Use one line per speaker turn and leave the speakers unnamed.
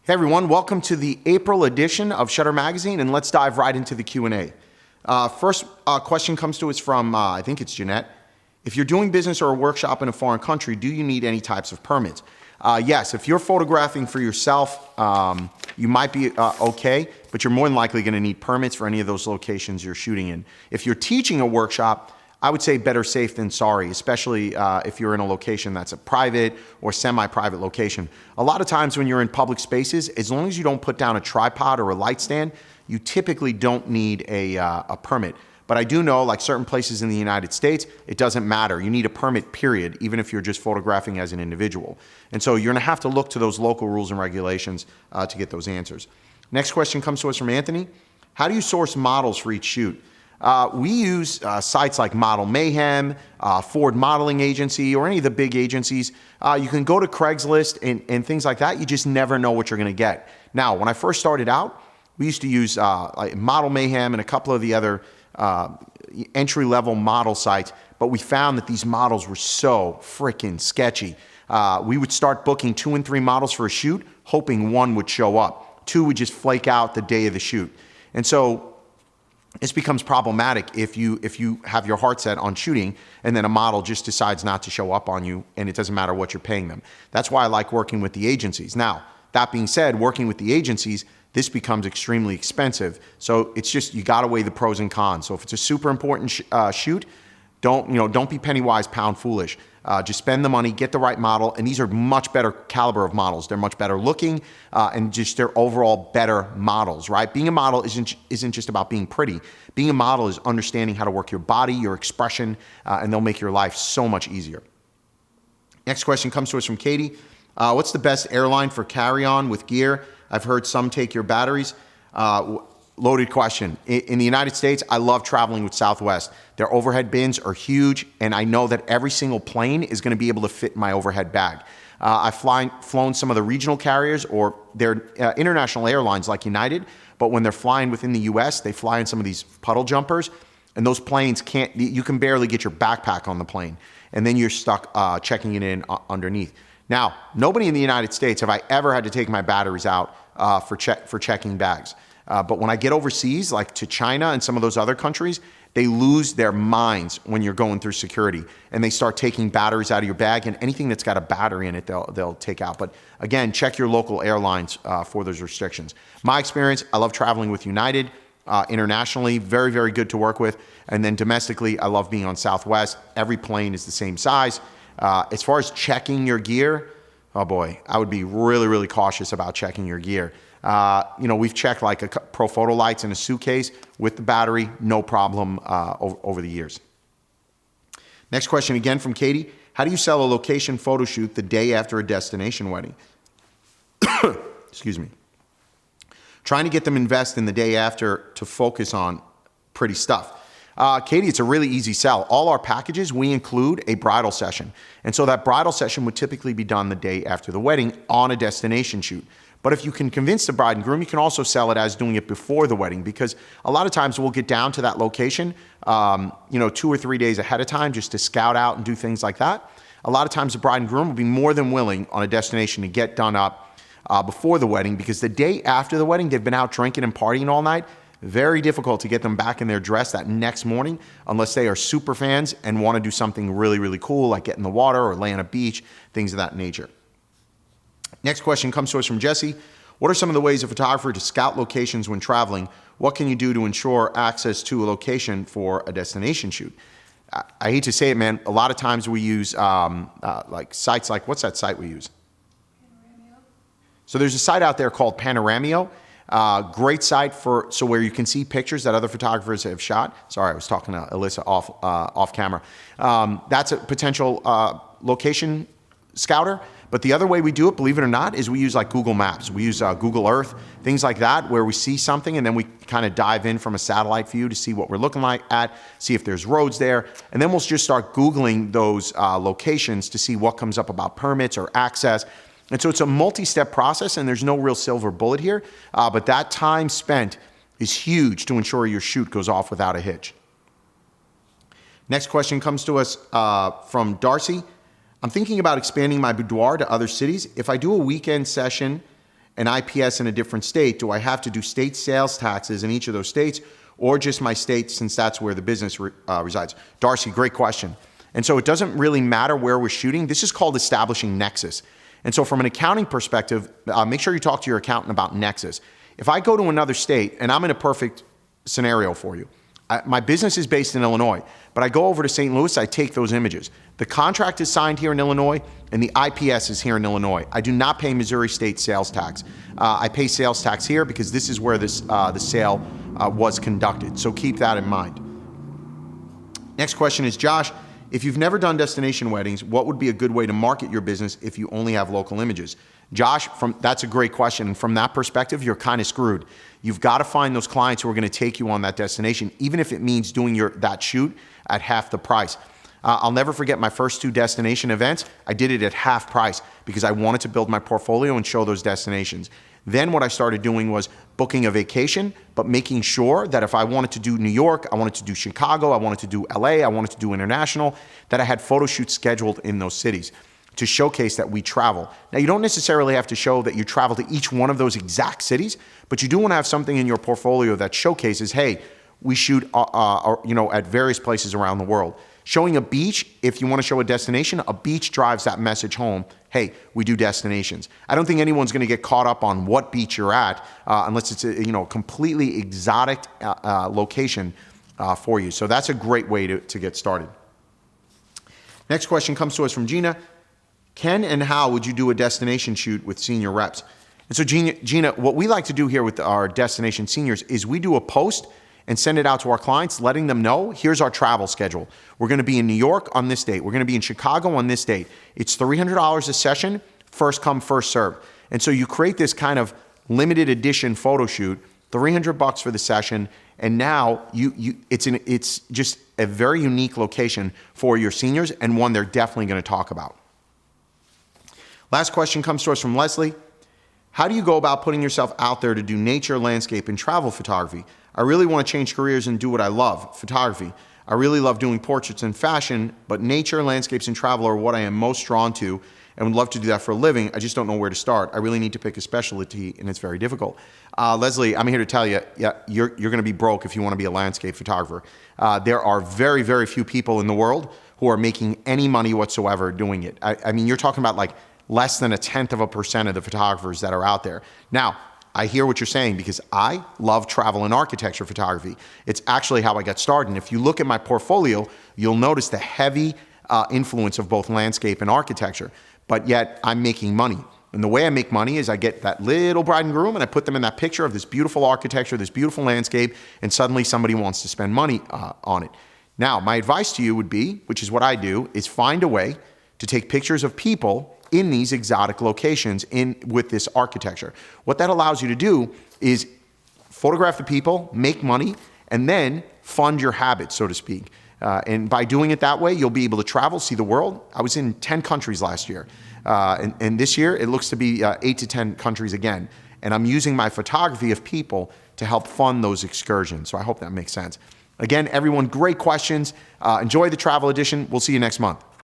Hey everyone, welcome to the April edition of Shutter Magazine, and let's dive right into the Q&A. First question comes to us from, I think it's Jeanette. If you're doing business or a workshop in a foreign country, do you need any types of permits? Yes, if you're photographing for yourself, you might be okay, but you're more than likely going to need permits for any of those locations you're shooting in. If you're teaching a workshop, I would say better safe than sorry, especially if you're in a location that's a private or semi-private location. A lot of times when you're in public spaces, as long as you don't put down a tripod or a light stand, you typically don't need a permit. But I do know, like certain places in the United States, it doesn't matter. You need a permit, period, even if you're just photographing as an individual. And so you're gonna have to look to those local rules and regulations to get those answers. Next question comes to us from Anthony. How do you source models for each shoot? We use sites like Model Mayhem, Ford Modeling Agency, or any of the big agencies. You can go to Craigslist and things like that. You just never know what you're going to get. Now, when I first started out, we used to use like Model Mayhem and a couple of the other entry-level model sites, but we found that these models were so freaking sketchy. We would start booking 2 and 3 models for a shoot, hoping one would show up. 2 would just flake out the day of the shoot. And so this becomes problematic if you have your heart set on shooting and then a model just decides not to show up on you and it doesn't matter what you're paying them. That's why I like working with the agencies. Now, that being said, working with the agencies, this becomes extremely expensive. So it's just, you gotta weigh the pros and cons. So if it's a super important shoot, don't be penny wise, pound foolish. Just spend the money, get the right model, and these are much better caliber of models. They're much better looking, and just they're overall better models, right? Being a model isn't just about being pretty. Being a model is understanding how to work your body, your expression, and they'll make your life so much easier. Next question comes to us from Katie. What's the best airline for carry-on with gear? I've heard some take your batteries. Loaded question. In the United States, I love traveling with Southwest. Their overhead bins are huge, and I know that every single plane is going to be able to fit in my overhead bag. I've flown some of the regional carriers or their international airlines like United, but when they're flying within the US, they fly in some of these puddle jumpers, and those planes you can barely get your backpack on the plane, and then you're stuck checking it in underneath. Now, nobody in the United States have I ever had to take my batteries out for checking bags. But when I get overseas, like to China and some of those other countries, they lose their minds when you're going through security and they start taking batteries out of your bag, and anything that's got a battery in it, they'll take out. But again, check your local airlines for those restrictions. My experience, I love traveling with United internationally, very, very good to work with. And then domestically, I love being on Southwest. Every plane is the same size. As far as checking your gear, oh boy, I would be really, really cautious about checking your gear. We've checked like a pro photo lights in a suitcase with the battery, no problem over the years. Next question again from Katie. How do you sell a location photo shoot the day after a destination wedding? Excuse me. Trying to get them invest in the day after to focus on pretty stuff. Katie, it's a really easy sell. All our packages, we include a bridal session. And so that bridal session would typically be done the day after the wedding on a destination shoot. But if you can convince the bride and groom, you can also sell it as doing it before the wedding, because a lot of times we'll get down to that location, 2 or 3 days ahead of time just to scout out and do things like that. A lot of times the bride and groom will be more than willing on a destination to get done up before the wedding, because the day after the wedding, they've been out drinking and partying all night. Very difficult to get them back in their dress that next morning unless they are super fans and want to do something really, really cool, like get in the water or lay on a beach, things of that nature. Next question comes to us from Jesse. What are some of the ways a photographer to scout locations when traveling? What can you do to ensure access to a location for a destination shoot? I hate to say it, man. A lot of times we use like sites like, what's that site we use? Panoramio. So there's a site out there called Panoramio. Great site so where you can see pictures that other photographers have shot. Sorry, I was talking to Alyssa off camera. That's a potential location scouter. But the other way we do it, believe it or not, is we use like Google Maps. We use Google Earth, things like that, where we see something and then we kind of dive in from a satellite view to see what we're looking at, see if there's roads there. And then we'll just start Googling those locations to see what comes up about permits or access. And so it's a multi-step process, and there's no real silver bullet here. But that time spent is huge to ensure your shoot goes off without a hitch. Next question comes to us from Darcy. I'm thinking about expanding my boudoir to other cities. If I do a weekend session an IPS in a different state, do I have to do state sales taxes in each of those states, or just my state since that's where the business resides? Darcy, great question. And so it doesn't really matter where we're shooting. This is called establishing nexus. And so from an accounting perspective, make sure you talk to your accountant about nexus. If I go to another state, and I'm in a perfect scenario for you, my business is based in Illinois, but I go over to St. Louis, I take those images. The contract is signed here in Illinois, and the IPS is here in Illinois. I do not pay Missouri state sales tax. I pay sales tax here because this is where the sale was conducted. So keep that in mind. Next question is, Josh, if you've never done destination weddings, what would be a good way to market your business if you only have local images? Josh, that's a great question. And from that perspective, you're kind of screwed. You've got to find those clients who are going to take you on that destination, even if it means doing that shoot at half the price. I'll never forget my first 2 destination events. I did it at half price because I wanted to build my portfolio and show those destinations. Then what I started doing was booking a vacation, but making sure that if I wanted to do New York, I wanted to do Chicago, I wanted to do LA, I wanted to do international, that I had photo shoots scheduled in those cities to showcase that we travel. Now, you don't necessarily have to show that you travel to each one of those exact cities, but you do want to have something in your portfolio that showcases, hey, we shoot at various places around the world. Showing a beach, if you want to show a destination, a beach drives that message home. Hey, we do destinations. I don't think anyone's going to get caught up on what beach you're at unless it's a completely exotic location for you. So that's a great way to get started. Next question comes to us from Gina. Can and how would you do a destination shoot with senior reps? And so Gina, what we like to do here with our destination seniors is we do a post and send it out to our clients, letting them know, here's our travel schedule. We're going to be in New York on this date. We're going to be in Chicago on this date. It's $300 a session, first come, first serve. And so you create this kind of limited edition photo shoot, $300 for the session, and now it's just a very unique location for your seniors and one they're definitely going to talk about. Last question comes to us from Leslie. How do you go about putting yourself out there to do nature, landscape, and travel photography? I really want to change careers and do what I love, photography. I really love doing portraits and fashion, but nature, landscapes, and travel are what I am most drawn to and would love to do that for a living. I just don't know where to start. I really need to pick a specialty, and it's very difficult. Leslie, I'm here to tell you, you're going to be broke if you want to be a landscape photographer. There are very, very few people in the world who are making any money whatsoever doing it. I mean, you're talking about like less than 0.1% of the photographers that are out there. Now, I hear what you're saying because I love travel and architecture photography. It's actually how I got started. And if you look at my portfolio, you'll notice the heavy influence of both landscape and architecture, but yet I'm making money. And the way I make money is I get that little bride and groom and I put them in that picture of this beautiful architecture, this beautiful landscape, and suddenly somebody wants to spend money on it. Now, my advice to you would be, which is what I do, is find a way to take pictures of people in these exotic locations with this architecture. What that allows you to do is photograph the people, make money, and then fund your habits, so to speak. And by doing it that way, you'll be able to travel, see the world. I was in 10 countries last year. And this year, it looks to be 8 to 10 countries again. And I'm using my photography of people to help fund those excursions. So I hope that makes sense. Again, everyone, great questions. Enjoy the travel edition. We'll see you next month.